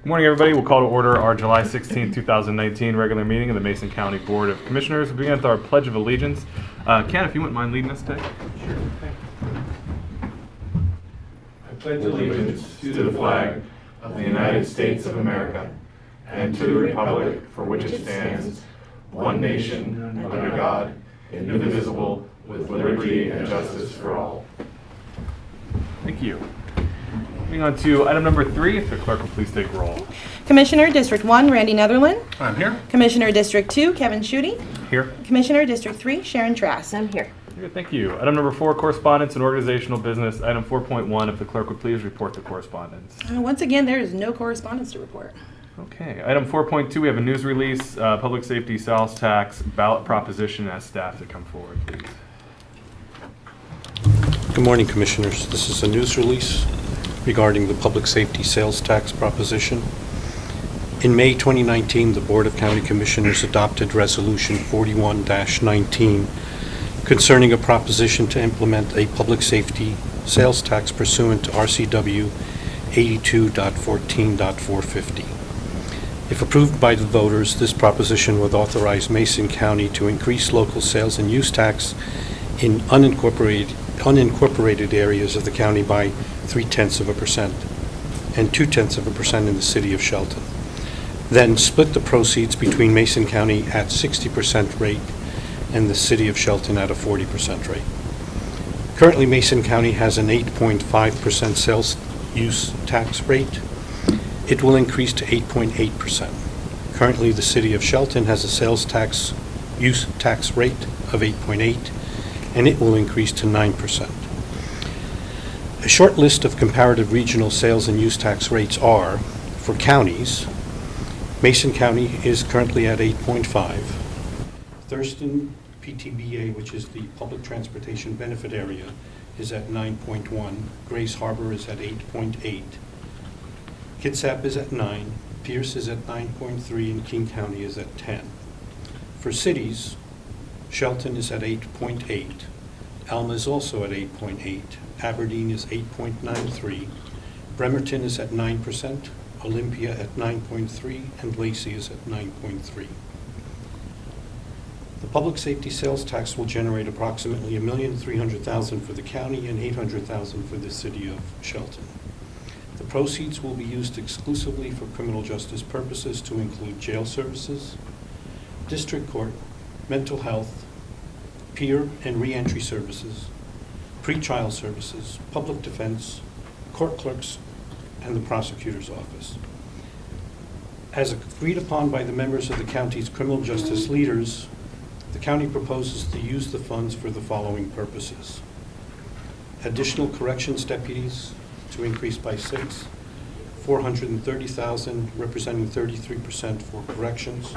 Good morning, everybody. We'll call to order our July 16, 2019 regular meeting of the Mason County Board of Commissioners. We'll begin with our Pledge of Allegiance. Ken, if you wouldn't mind leading us today. Sure. I pledge allegiance to the flag of the United States of America and to the republic for which it stands, one nation, under God, indivisible, with liberty and justice for all. Thank you. Moving on to item number 3, if the clerk will please take roll. Commissioner District 1, Randy Netherland. I'm here. Commissioner District 2, Kevin Schutte. Here. Commissioner District 3, Sharon Trask. I'm here. Good, thank you. Item number 4, correspondence and organizational business. Item 4.1, if the clerk would please report the correspondence. Once again, there is no correspondence to report. Okay. Item 4.2, we have a news release, public safety sales tax ballot proposition. As staff to come forward, please. Good morning, Commissioners. This is a news release regarding the public safety sales tax proposition. In May 2019, the Board of County Commissioners adopted Resolution 41-19 concerning a proposition to implement a public safety sales tax pursuant to RCW 82.14.450. If approved by the voters, this proposition would authorize Mason County to increase local sales and use tax in unincorporated areas of the county by 0.3% and 0.2% in the city of Shelton. Then split the proceeds between Mason County at 60% rate and the city of Shelton at a 40% rate. Currently, Mason County has an 8.5% sales use tax rate. It will increase to 8.8%. Currently, the city of Shelton has a sales tax use tax rate of 8.8%, and it will increase to 9%. A short list of comparative regional sales and use tax rates are, for counties, Mason County is currently at 8.5%. Thurston PTBA, which is the Public Transportation Benefit Area, is at 9.1%. Grace Harbor is at 8.8%. Kitsap is at 9%. Pierce is at 9.3%, and King County is at 10%. For cities, Shelton is at 8.8%. Alma is also at 8.8%. Aberdeen is 8.93%. Bremerton is at 9%. Olympia at 9.3%. And Lacey is at 9.3%. The public safety sales tax will generate approximately $1,300,000 for the county and $800,000 for the city of Shelton. The proceeds will be used exclusively for criminal justice purposes to include jail services, district court, mental health, peer and reentry services, pretrial services, public defense, court clerks, and the prosecutor's office. As agreed upon by the members of the county's criminal justice leaders, the county proposes to use the funds for the following purposes: additional corrections deputies to increase by 6, $430,000 representing 33% for corrections,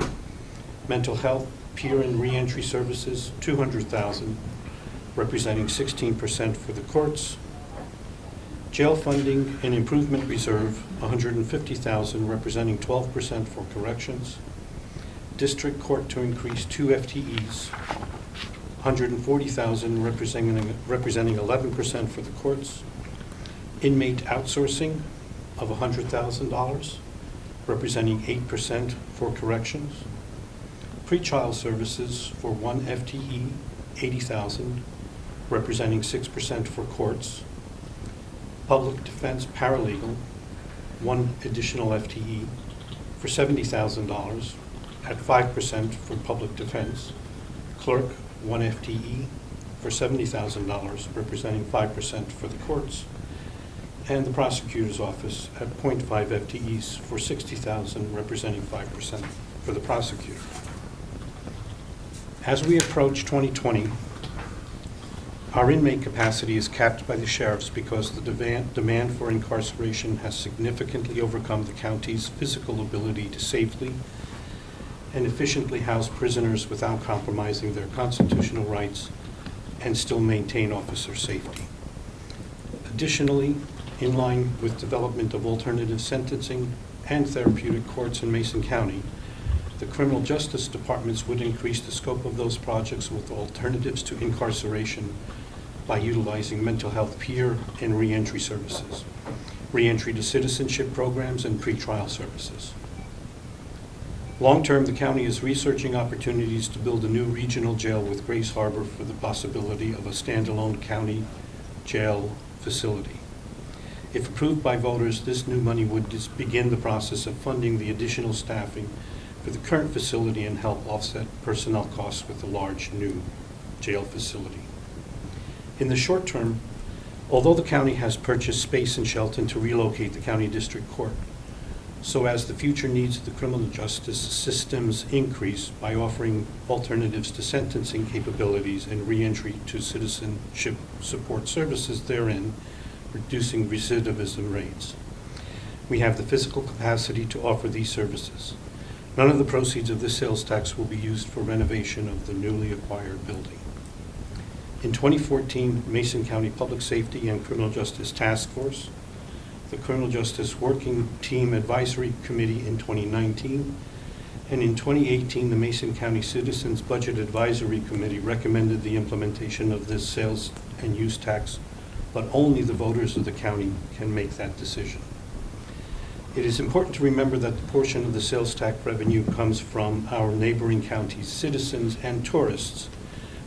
mental health, peer and reentry services, $200,000 representing 16% for the courts, jail funding and improvement reserve, $150,000 representing 12% for corrections, district court to increase 2 FTEs, $140,000 representing 11% for the courts, inmate outsourcing of $100,000 representing 8% for corrections, pretrial services for 1 FTE, $80,000 representing 6% for courts, public defense paralegal, 1 additional FTE for $70,000 at 5% for public defense, clerk, 1 FTE for $70,000 representing 5% for the courts, and the prosecutor's office at 0.5 FTEs for $60,000 representing 5% for the prosecutor. As we approach 2020, our inmate capacity is capped by the sheriffs because the demand for incarceration has significantly overcome the county's physical ability to safely and efficiently house prisoners without compromising their constitutional rights and still maintain officer safety. Additionally, in line with development of alternative sentencing and therapeutic courts in Mason County, the criminal justice departments would increase the scope of those projects with alternatives to incarceration by utilizing mental health peer and reentry services. reentry to citizenship programs, and pretrial services. Long-term, the county is researching opportunities to build a new regional jail with Grace Harbor for the possibility of a standalone county jail facility. If approved by voters, this new money would begin the process of funding the additional staffing for the current facility and help offset personnel costs with the large new jail facility. In the short term, although the county has purchased space in Shelton to relocate the county district court, so as the future needs of the criminal justice systems increase by offering alternatives to sentencing capabilities and reentry to citizenship support services therein, reducing recidivism rates. We have the physical capacity to offer these services. None of the proceeds of this sales tax will be used for renovation of the newly acquired building. In 2014, Mason County Public Safety and Criminal Justice Task Force, the Criminal Justice Working Team Advisory Committee in 2019, and in 2018, the Mason County Citizens Budget Advisory Committee recommended the implementation of this sales and use tax, but only the voters of the county can make that decision. It is important to remember that the portion of the sales tax revenue comes from our neighboring counties' citizens and tourists,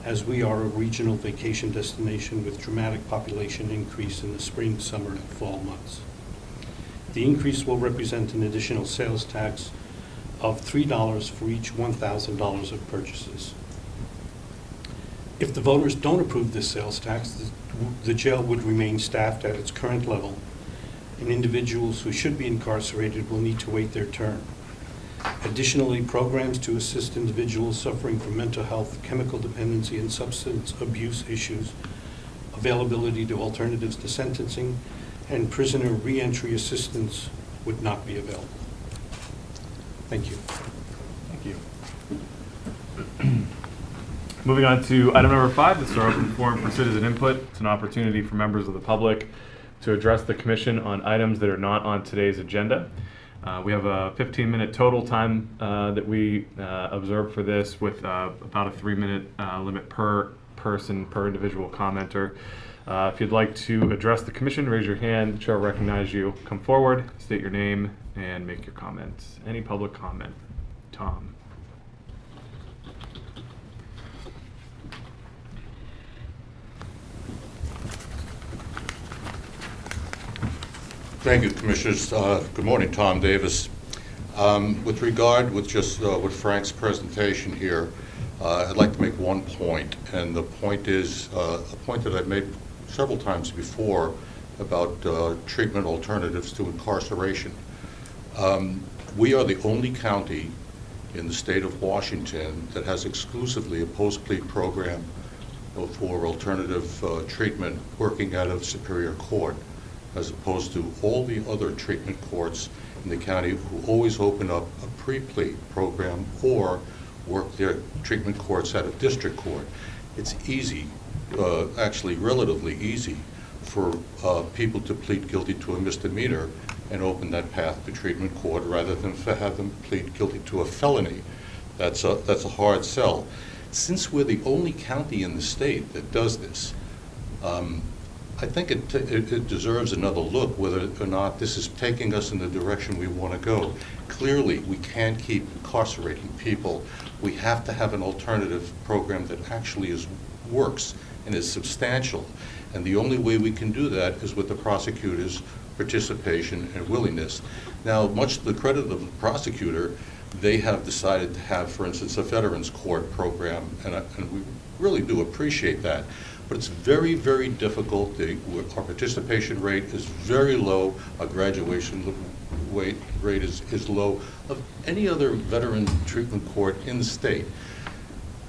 as we are a regional vacation destination with dramatic population increase in the spring, summer, and fall months. The increase will represent an additional sales tax of $3 for each $1,000 of purchases. If the voters don't approve this sales tax, the jail would remain staffed at its current level, and individuals who should be incarcerated will need to wait their turn. Additionally, programs to assist individuals suffering from mental health, chemical dependency, and substance abuse issues, availability to alternatives to sentencing, and prisoner reentry assistance would not be available. Thank you. Thank you. Moving on to item number 5, this is our open forum for citizen input. It's an opportunity for members of the public to address the commission on items that are not on today's agenda. We have a 15-minute total time that we observed for this, with about a 3-minute limit per person, per individual commenter. If you'd like to address the commission, raise your hand. The chair will recognize you. Come forward, state your name, and make your comments. Any public comment? Tom. Thank you, Commissioners. Good morning, Tom Davis. With regard with Frank's presentation here, I'd like to make one point, and the point is a point that I've made several times before about treatment alternatives to incarceration. We are the only county in the state of Washington that has exclusively a post-plea program for alternative treatment working out of Superior Court, as opposed to all the other treatment courts in the county who always open up a pre-plea program or work their treatment courts out of district court. It's easy, actually relatively easy, for people to plead guilty to a misdemeanor and open that path to treatment court rather than have them plead guilty to a felony. That's a hard sell. Since we're the only county in the state that does this, I think it deserves another look whether or not this is taking us in the direction we want to go. Clearly, we can't keep incarcerating people. We have to have an alternative program that actually works and is substantial. And the only way we can do that is with the prosecutor's participation and willingness. Now, much to the credit of the prosecutor, they have decided to have, for instance, a veterans court program, and we really do appreciate that. But it's very, very difficult. Our participation rate is very low. Our graduation rate is low of any other veteran treatment court in the state.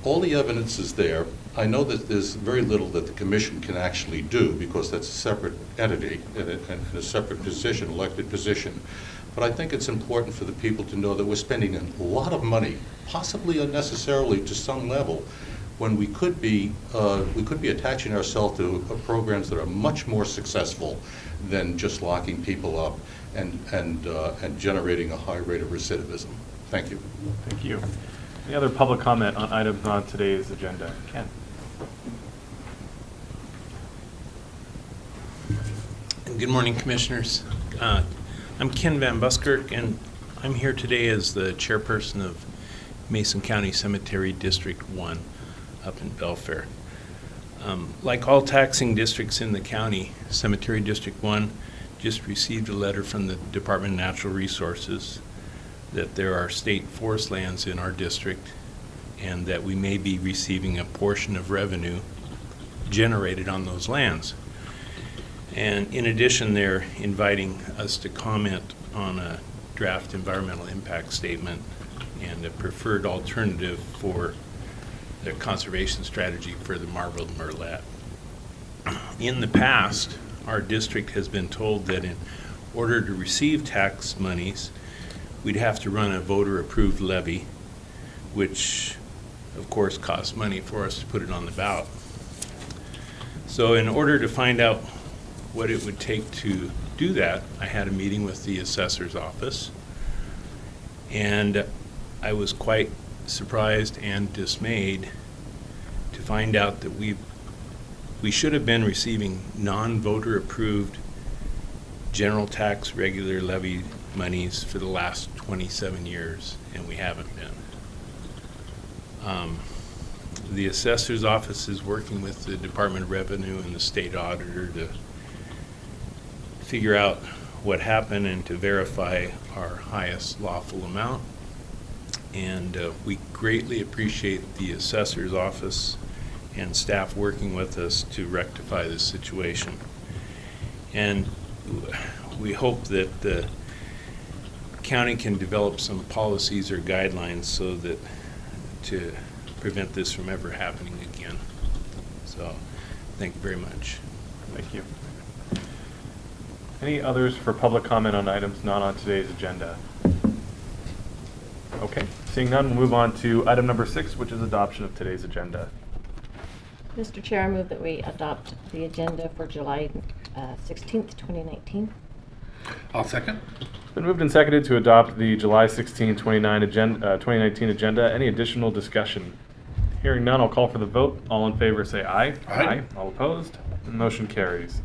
All the evidence is there. I know that there's very little that the commission can actually do because that's a separate entity and a separate position, elected position. But I think it's important for the people to know that we're spending a lot of money, possibly unnecessarily to some level, when we could be attaching ourselves to programs that are much more successful than just locking people up and generating a high rate of recidivism. Thank you. Thank you. Any other public comment on items on today's agenda? Ken. Good morning, Commissioners. I'm Ken Van Buskirk, and I'm here today as the chairperson of Mason County Cemetery District 1 up in Belfair. Like all taxing districts in the county, Cemetery District 1 just received a letter from the Department of Natural Resources that there are state forest lands in our district and that we may be receiving a portion of revenue generated on those lands. And in addition, they're inviting us to comment on a draft environmental impact statement and a preferred alternative for the conservation strategy for the Marble Murrelet. In the past, our district has been told that in order to receive tax monies, we'd have to run a voter-approved levy, which of course costs money for us to put it on the ballot. So in order to find out what it would take to do that, I had a meeting with the assessor's office, and I was quite surprised and dismayed to find out that we should have been receiving non-voter approved general tax regular levy monies for the last 27 years, and we haven't been. The assessor's office is working with the Department of Revenue and the state auditor to figure out what happened and to verify our highest lawful amount. And we greatly appreciate the assessor's office and staff working with us to rectify this situation. And we hope that the county can develop some policies or guidelines so that to prevent this from ever happening again. So, thank you very much. Thank you. Any others for public comment on items not on today's agenda? Okay, seeing none, we'll move on to item number 6, which is adoption of today's agenda. Mr. Chair, I move that we adopt the agenda for July 16th, 2019. I'll second. It's been moved and seconded to adopt the July 16, 2019 agenda. Any additional discussion? Hearing none, I'll call for the vote. All in favor say aye. Aye. All opposed? Motion carries.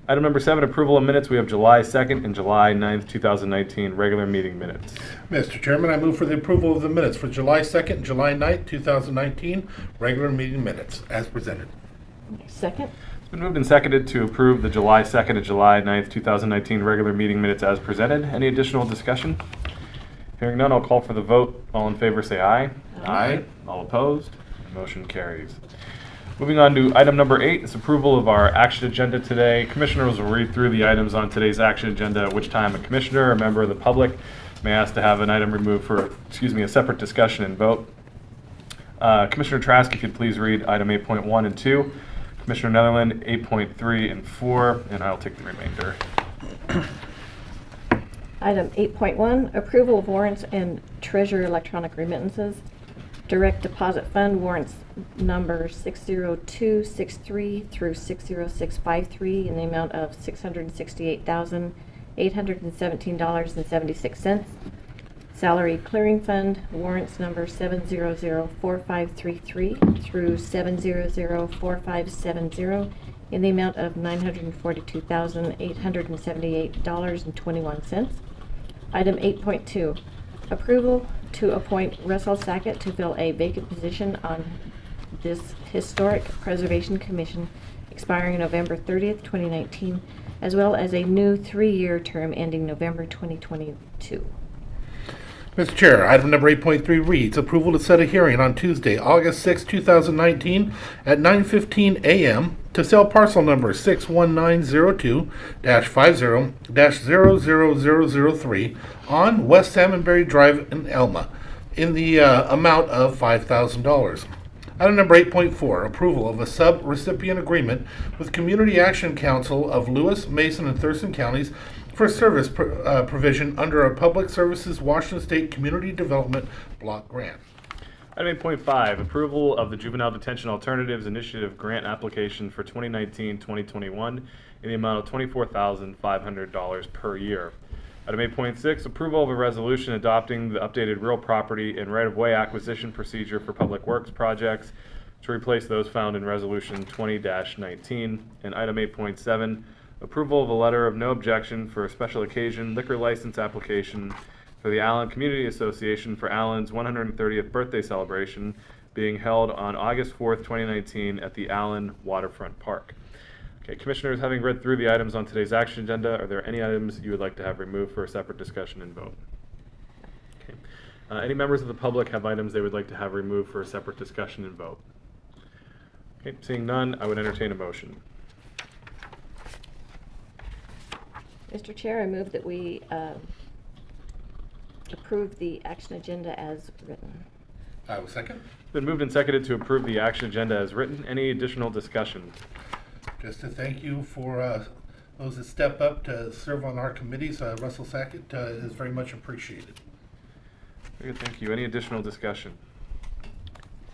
Item number 7, approval of minutes. We have July 2nd and July 9th, 2019 regular meeting minutes. Mr. Chairman, I move for the approval of the minutes for July 2nd and July 9th, 2019, regular meeting minutes as presented. Second. It's been moved and seconded to approve the July 2nd and July 9th, 2019 regular meeting minutes as presented. Any additional discussion? Hearing none, I'll call for the vote. All in favor say aye. Aye. All opposed? Motion carries. Moving on to item number 8, it's approval of our action agenda today. Commissioners will read through the items on today's action agenda, at which time a commissioner or a member of the public may ask to have an item removed for, a separate discussion and vote. Commissioner Trask, if you'd please read item 8.1 and 2. Commissioner Netherland, 8.3 and 4, and I'll take the remainder. Item 8.1, approval of warrants and treasurer electronic remittances. Direct deposit fund warrants number 60263 through 60653 in the amount of $668,817.76. Salary clearing fund warrants number 7004533 through 7004570 in the amount of $942,878.21. Item 8.2, approval to appoint Russell Sackett to fill a vacant position on this Historic Preservation Commission expiring November 30th, 2019, as well as a new 3-year term ending November 2022. Mr. Chair, item number 8.3 reads, approval to set a hearing on Tuesday, August 6, 2019 at 9:15 a.m. to sell parcel number 61902-50-00003 on West Salmonberry Drive in Elma in the amount of $5,000. Item number 8.4, approval of a sub-recipient agreement with Community Action Council of Lewis, Mason, and Thurston counties for service provision under a Public Services Washington State Community Development Block Grant. Item 8.5, approval of the Juvenile Detention Alternatives Initiative grant application for 2019-2021 in the amount of $24,500 per year. Item 8.6, approval of a resolution adopting the updated real property and right-of-way acquisition procedure for public works projects to replace those found in Resolution 20-19. And item 8.7, approval of a letter of no objection for a special occasion liquor license application for the Allen Community Association for Allen's 130th birthday celebration being held on August 4th, 2019 at the Allen Waterfront Park. Okay, Commissioners, having read through the items on today's action agenda, are there any items you would like to have removed for a separate discussion and vote? Okay. Any members of the public have items they would like to have removed for a separate discussion and vote? Okay, seeing none, I would entertain a motion. Mr. Chair, I move that we approve the action agenda as written. I will second. It's been moved and seconded to approve the action agenda as written. Any additional discussion? Just to thank you for those that step up to serve on our committees. Russell Sackett is very much appreciated. Very good, thank you. Any additional discussion?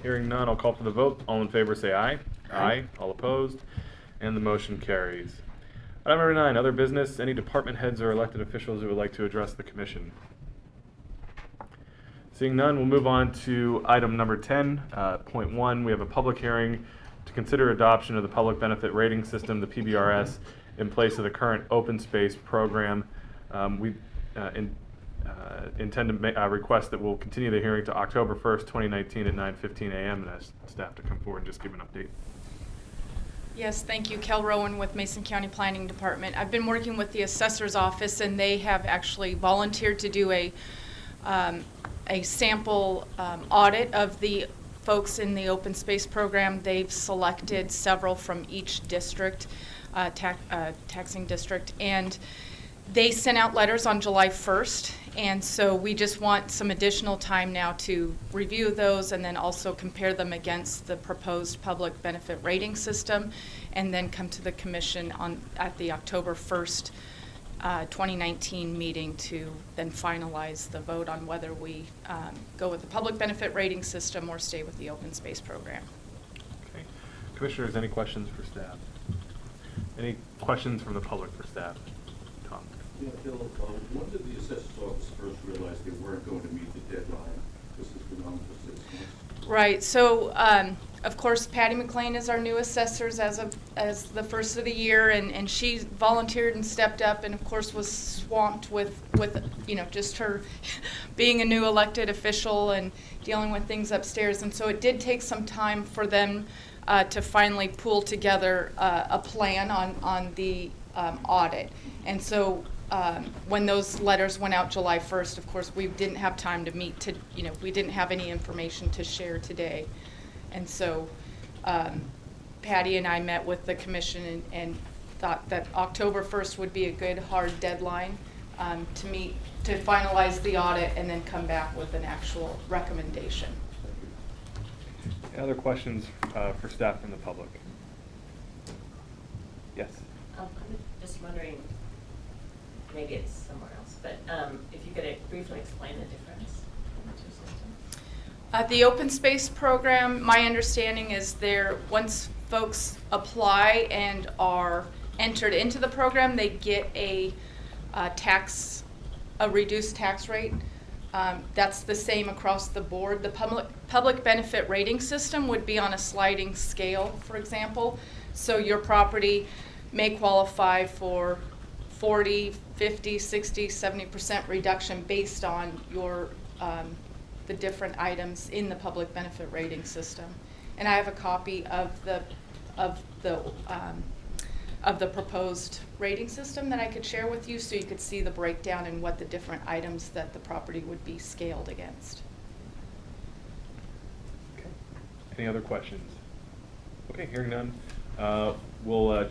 Hearing none, I'll call for the vote. All in favor say aye. Aye. All opposed? And the motion carries. Item number 9, other business. Any department heads or elected officials who would like to address the commission? Seeing none, we'll move on to item number 10.1. We have a public hearing to consider adoption of the public benefit rating system, the PBRS, in place of the current open space program. We intend to request that we'll continue the hearing to October 1st, 2019 at 9:15 a.m. and ask staff to come forward and just give an update. Yes, thank you. Kel Rowan with Mason County Planning Department. I've been working with the assessor's office, and they have actually volunteered to do a sample audit of the folks in the open space program. They've selected several from each district, taxing district, and they sent out letters on July 1st, and so we just want some additional time now to review those and then also compare them against the proposed public benefit rating system, and then come to the commission at the October 1st 2019 meeting to then finalize the vote on whether we go with the public benefit rating system or stay with the open space program. Okay. Commissioners, any questions for staff? Any questions from the public for staff? Tom? Yeah, Bill, when did the assessor's office first realize they weren't going to meet the deadline? This has been on for 6 months. Right. So, of course, Patty McLean is our new assessor as the first of the year, and she volunteered and stepped up, and of course was swamped with just her being a new elected official and dealing with things upstairs, and so it did take some time for them to finally pull together a plan on the audit, and so. When those letters went out July 1st, of course, we didn't have time to meet we didn't have any information to share today. And so Patty and I met with the commission and thought that October 1st would be a good hard deadline to finalize the audit and then come back with an actual recommendation. Any other questions for staff from the public? Yes. I'm just wondering, maybe it's somewhere else, but if you could briefly explain the difference in the two systems. The open space program, my understanding is once folks apply and are entered into the program, they get a reduced tax rate. That's the same across the board. The public benefit rating system would be on a sliding scale, for example. So your property may qualify for 40, 50, 60, 70% reduction based on your the different items in the public benefit rating system. And I have a copy of the proposed rating system that I could share with you, so you could see the breakdown and what the different items that the property would be scaled against. Okay. Any other questions? Okay, hearing none, we'll I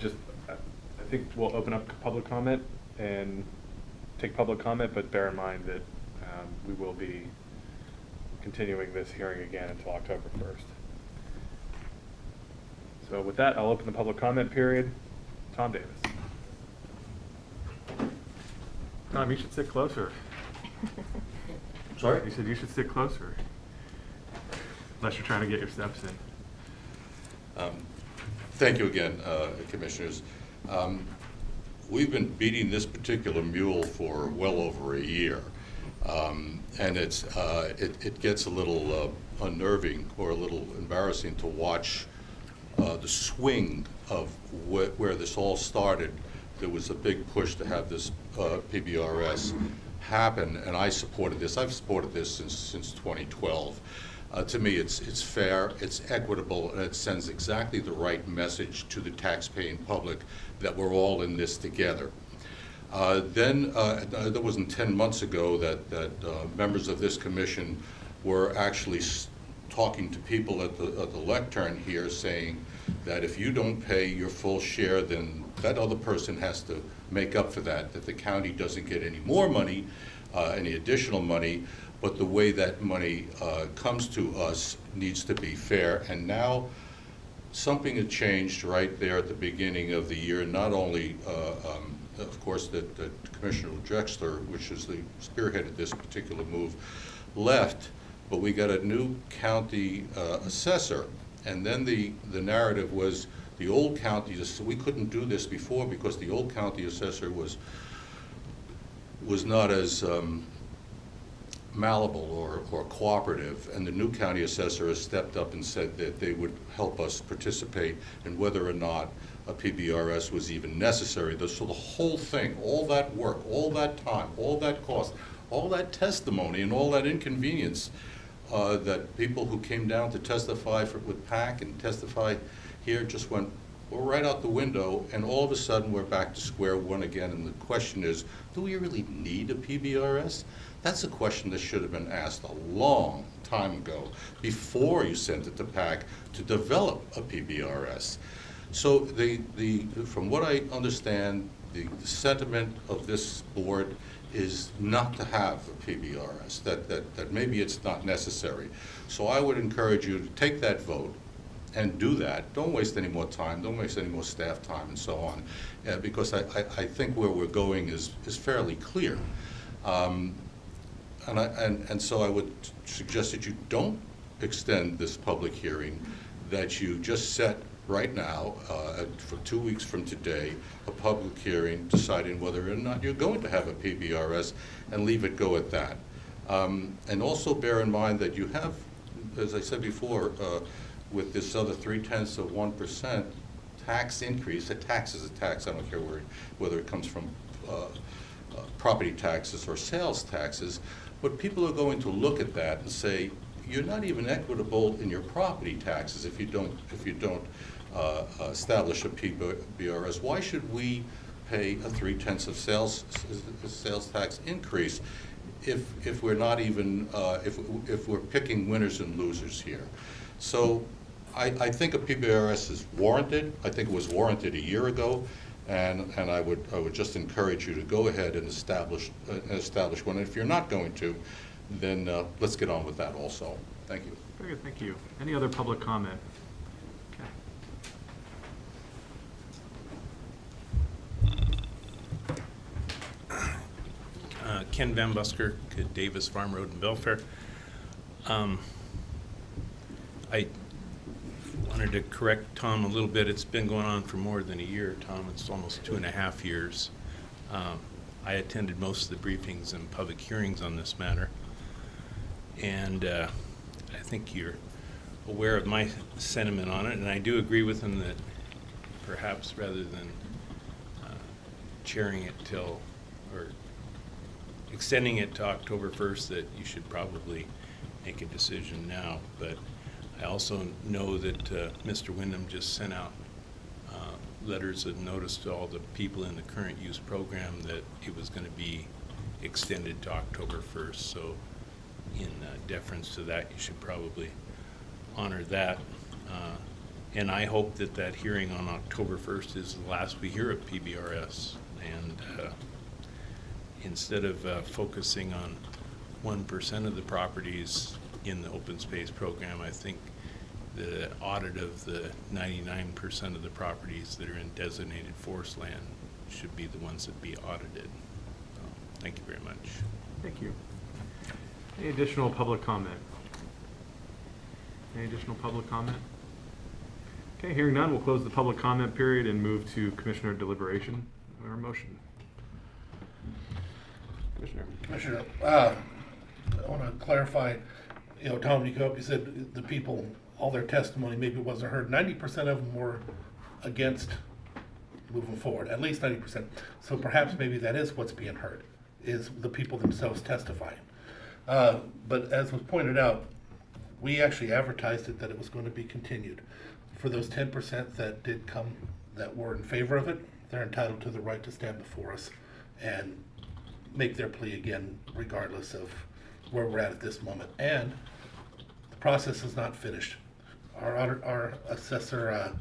think we'll open up public comment and take public comment, but bear in mind that we will be continuing this hearing again until October 1st. So with that, I'll open the public comment period. Tom Davis. Tom, you should sit closer. Sorry? You said you should sit closer. Unless you're trying to get your steps in. Thank you again, Commissioners. We've been beating this particular mule for well over a year. And it gets a little unnerving or a little embarrassing to watch the swing of where this all started there was a big push to have this PBRS happen, and I supported this. I've supported this since 2012. To me, it's fair, it's equitable, and it sends exactly the right message to the taxpaying public that we're all in this together. That wasn't 10 months ago that members of this commission were actually talking to people at the lectern here, saying that if you don't pay your full share, then that other person has to make up for that the county doesn't get any more money, any additional money, but the way that money comes to us needs to be fair. And now something had changed right there at the beginning of the year. Not only, of course, that Commissioner Drexler, which is the spearheaded this particular move, left, but we got a new county assessor. And then the narrative was the old county, we couldn't do this before because the old county assessor was not as malleable or cooperative, and the new county assessor has stepped up and said that they would help us participate in whether or not a PBRS was even necessary. So the whole thing, all that work, all that time, all that cost, all that testimony and all that inconvenience that people who came down to testify with PAC and testify here just went right out the window, and all of a sudden we're back to square one again, and the question is, do we really need a PBRS? That's a question that should have been asked a long time ago, before you sent it to PAC to develop a PBRS. So from what I understand, the sentiment of this board is not to have a PBRS, that maybe it's not necessary. So I would encourage you to take that vote and do that. Don't waste any more time, don't waste any more staff time and so on, because I think where we're going is fairly clear. And so I would suggest that you don't extend this public hearing, that you just set right now, for 2 weeks from today, a public hearing deciding whether or not you're going to have a PBRS, and leave it go at that. And also bear in mind that you have, as I said before, with this other 0.3% tax increase, a tax is a tax, I don't care whether it comes from property taxes or sales taxes, but people are going to look at that and say, you're not even equitable in your property taxes if you don't establish a PBRS. Why should we pay a 0.3% sales tax increase if we're not even if we're picking winners and losers here? So I think a PBRS is warranted. I think it was warranted a year ago, and I would just encourage you to go ahead and establish one. And if you're not going to, then let's get on with that also. Thank you. Very good, thank you. Any other public comment? Okay. Ken Van Buskirk at Davis Farm Road in Belfair. I wanted to correct Tom a little bit. It's been going on for more than a year, Tom. It's almost 2.5 years. I attended most of the briefings and public hearings on this matter, and I think you're aware of my sentiment on it, and I do agree with him that perhaps rather than chairing it till, or extending it to October 1st, that you should probably make a decision now. But I also know that Mr. Wyndham just sent out letters of notice to all the people in the current use program that it was going to be extended to October 1st. So in deference to that, you should probably honor that. And I hope that that hearing on October 1st is the last we hear of PBRS. And instead of focusing on 1% of the properties in the open space program, I think the audit of the 99% of the properties that are in designated forest land should be the ones that be audited. Thank you very much. Thank you. Any additional public comment? Any additional public comment? Okay, hearing none, we'll close the public comment period and move to commissioner deliberation or motion. Commissioner, I want to clarify, Tom, you said the people, all their testimony maybe wasn't heard. 90% of them were against moving forward, at least 90%. So perhaps maybe that is what's being heard, is the people themselves testifying. But as was pointed out, we actually advertised it that it was going to be continued. For those 10% that did come, that were in favor of it, they're entitled to the right to stand before us and make their plea again, regardless of where we're at this moment. And the process is not finished. Our assessor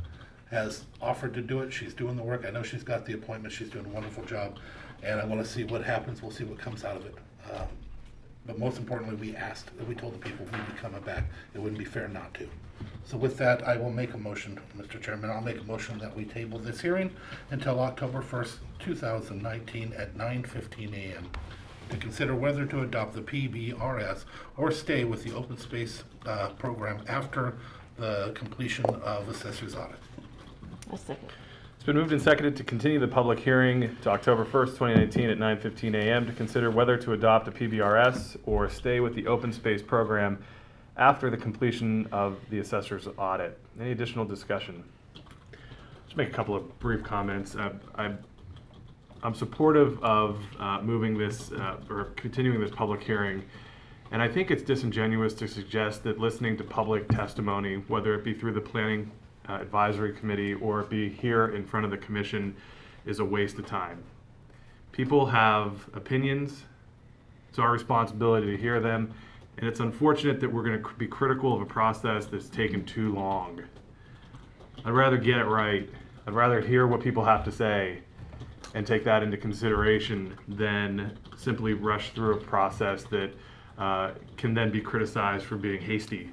has offered to do it. She's doing the work. I know she's got the appointment. She's doing a wonderful job. And I want to see what happens. We'll see what comes out of it. But most importantly, we told the people we'd be coming back. It wouldn't be fair not to. So with that, I will make a motion, Mr. Chairman. I'll make a motion that we table this hearing until October 1st, 2019 at 9:15 a.m. to consider whether to adopt the PBRS or stay with the open space program after the completion of assessor's audit. A second. It's been moved and seconded to continue the public hearing to October 1st, 2019 at 9:15 a.m. to consider whether to adopt a PBRS or stay with the open space program after the completion of the assessor's audit. Any additional discussion? Just make a couple of brief comments. I'm supportive of moving this or continuing this public hearing, and I think it's disingenuous to suggest that listening to public testimony, whether it be through the Planning Advisory Committee or it be here in front of the commission, is a waste of time. People have opinions. It's our responsibility to hear them, and it's unfortunate that we're going to be critical of a process that's taken too long. I'd rather get it right. I'd rather hear what people have to say and take that into consideration than simply rush through a process that can then be criticized for being hasty.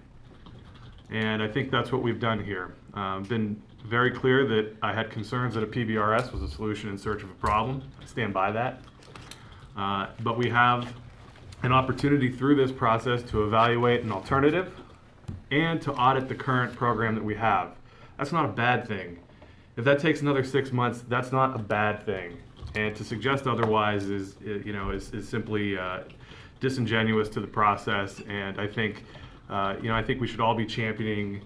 And I think that's what we've done here. Been very clear that I had concerns that a PBRS was a solution in search of a problem. I stand by that. But we have an opportunity through this process to evaluate an alternative and to audit the current program that we have. That's not a bad thing. If that takes another 6 months, that's not a bad thing. And to suggest otherwise is simply disingenuous to the process. And I think, I think we should all be championing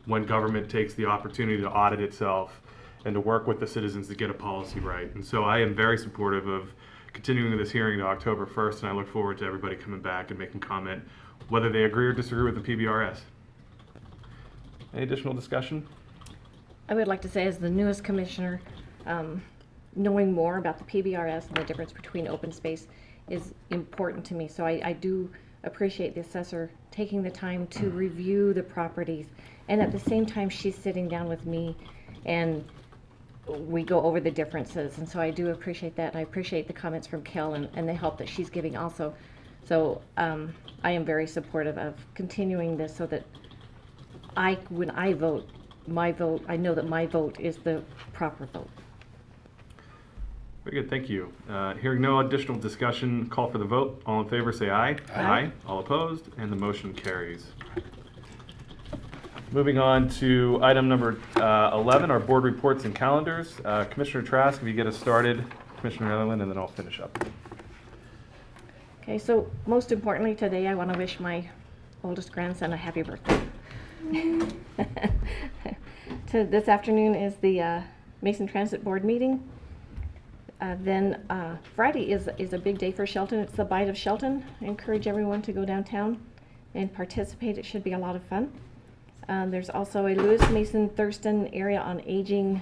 when government takes the opportunity to audit itself and to work with the citizens to get a policy right. And so I am very supportive of continuing this hearing to October 1st, and I look forward to everybody coming back and making comment, whether they agree or disagree with the PBRS. Any additional discussion? I would like to say, as the newest commissioner, knowing more about the PBRS and the difference between open space is important to me. So I do appreciate the assessor taking the time to review the properties, and at the same time she's sitting down with me and we go over the differences. And so I do appreciate that, and I appreciate the comments from Kel and the help that she's giving also. So I am very supportive of continuing this so that when I vote, I know that my vote is the proper vote. Very good, thank you. Hearing no additional discussion, call for the vote. All in favor say aye. Aye. All opposed, and the motion carries. Moving on to item number 11, our board reports and calendars. Commissioner Trask, if you get us started, Commissioner Netherland, and then I'll finish up. Okay, so most importantly today, I want to wish my oldest grandson a happy birthday. This afternoon is the Mason Transit Board meeting. Then Friday is a big day for Shelton. It's the Bite of Shelton. I encourage everyone to go downtown and participate. It should be a lot of fun. There's also a Lewis Mason Thurston Area on Aging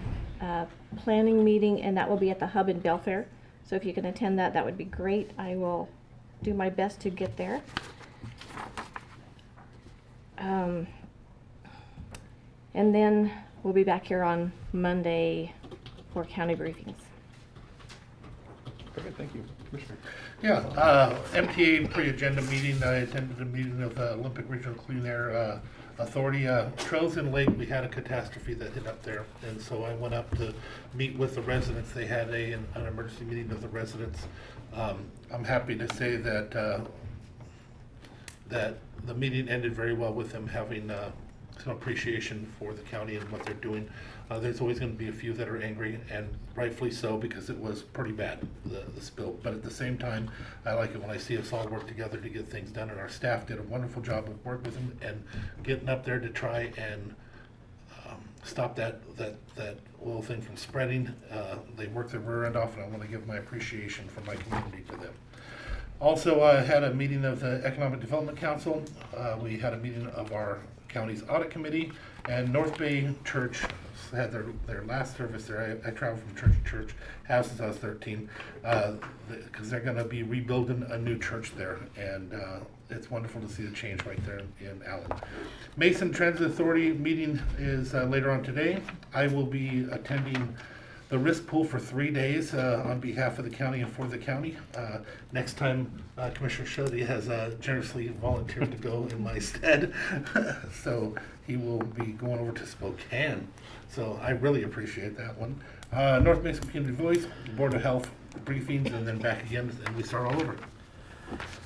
planning meeting, and that will be at the Hub in Belfair. So if you can attend that, that would be great. I will do my best to get there. And then we'll be back here on Monday for county briefings. Very good, thank you. Commissioner. Yeah, MTA pre-agenda meeting. I attended a meeting of the Olympic Regional Clean Air Authority. Trozen Lake, we had a catastrophe that hit up there, and so I went up to meet with the residents. They had an emergency meeting of the residents. I'm happy to say that that the meeting ended very well with them having some appreciation for the county and what they're doing. There's always going to be a few that are angry, and rightfully so, because it was pretty bad, the spill. But at the same time, I like it when I see us all work together to get things done, and our staff did a wonderful job of working with them and getting up there to try and stop that little thing from spreading. They work their rear end off, and I want to give my appreciation from my community to them. Also, I had a meeting of the Economic Development Council. We had a meeting of our county's audit committee, and North Bay Church had their last service there. I traveled from church to church, have since I was 13, because they're going to be rebuilding a new church there, and it's wonderful to see the change right there in Allen. Mason Transit Authority meeting is later on today. I will be attending the risk pool for 3 days on behalf of the county and for the county. Next time, Commissioner Shoddy has generously volunteered to go in my stead. So he will be going over to Spokane. So I really appreciate that one. North Mason Community Voice, Board of Health briefings, and then back again, and we start all over.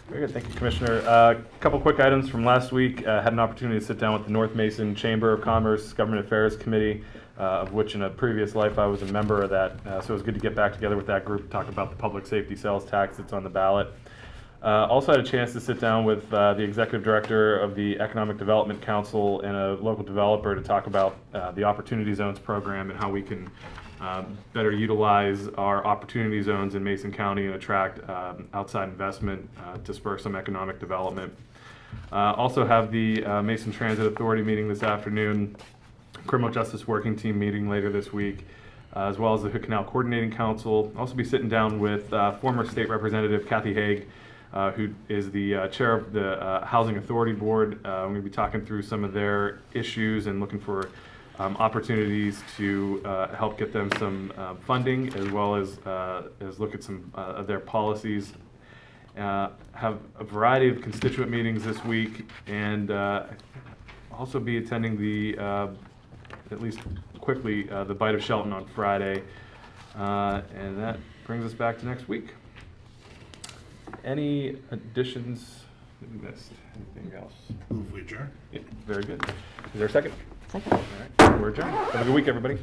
Very good, thank you, Commissioner. A couple quick items from last week. Had an opportunity to sit down with the North Mason Chamber of Commerce Government Affairs Committee, of which in a previous life I was a member of that. So it was good to get back together with that group to talk about the public safety sales tax that's on the ballot. Also had a chance to sit down with the executive director of the Economic Development Council and a local developer to talk about the Opportunity Zones program and how we can better utilize our opportunity zones in Mason County and attract outside investment to spur some economic development. Also have the Mason Transit Authority meeting this afternoon, Criminal Justice Working Team meeting later this week, as well as the Hood Canal Coordinating Council. Also be sitting down with former State Representative Kathy Haig, who is the chair of the Housing Authority Board. We're going to be talking through some of their issues and looking for opportunities to help get them some funding, as well as look at some of their policies. Have a variety of constituent meetings this week, and also be attending the, at least quickly, the Bite of Shelton on Friday. And that brings us back to next week. Any additions that we missed? Anything else? Move we adjourn. Yeah, very good. Is there a second? Second. All right, we're adjourned. Have a good week, everybody.